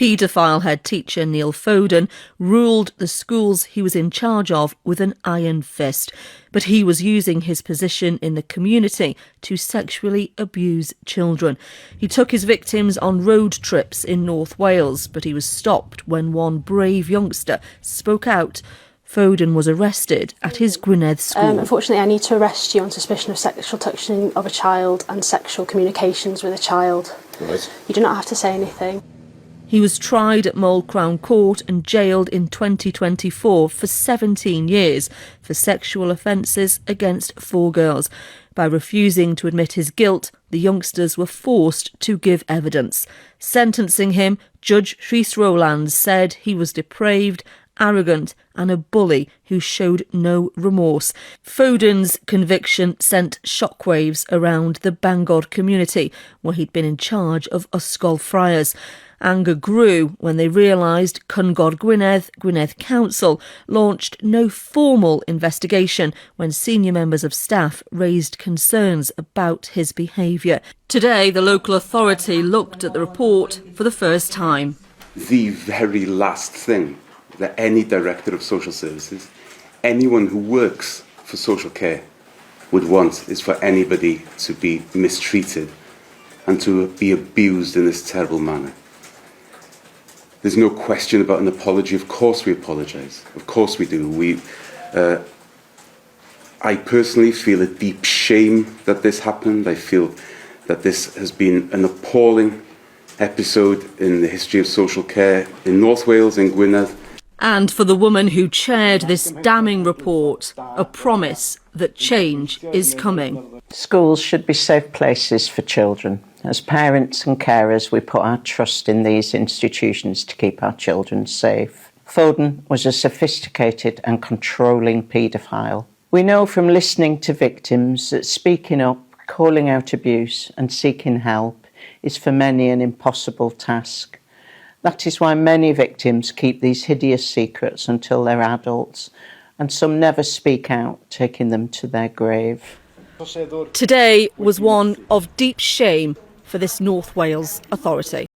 Paedophile head teacher Neil Foden ruled the schools he was in charge of with an iron fist, but he was using his position in the community to sexually abuse children. He took his victims on road trips in North Wales, but he was stopped when one brave youngster spoke out. Foden was arrested at his Gwynedd school. Unfortunately, I need to arrest you on suspicion of sexual touching of a child and sexual communications with a child. Right. You do not have to say anything. He was tried at Mole Crown Court and jailed in 2024 for 17 years for sexual offences against 4 girls. By refusing to admit his guilt, the youngsters were forced to give evidence. Sentencing him, Judge Rhys Rowlands said he was depraved, arrogant and a bully who showed no remorse. Foden's conviction sent shockwaves around the Bangor community, where he'd been in charge of Ysgol Friars. Anger grew when they realised Cyngor Gwynedd Council launched no formal investigation when senior members of staff raised concerns about his behaviour. Today, the local authority looked at the report for the first time. The very last thing that any director of social services, anyone who works for social care, would want is for anybody to be mistreated and to be abused in this terrible manner. There's no question about an apology. Of course we apologise. Of course we do. I personally feel a deep shame that this happened. I feel that this has been an appalling episode in the history of social care in North Wales, in Gwynedd. And for the woman who chaired this damning report, a promise that change is coming. Schools should be safe places for children. As parents and carers, we put our trust in these institutions to keep our children safe. Foden was a sophisticated and controlling paedophile. We know from listening to victims that speaking up, calling out abuse and seeking help is for many an impossible task. That is why many victims keep these hideous secrets until they're adults, and some never speak out, taking them to their grave. Today was one of deep shame for this North Wales authority.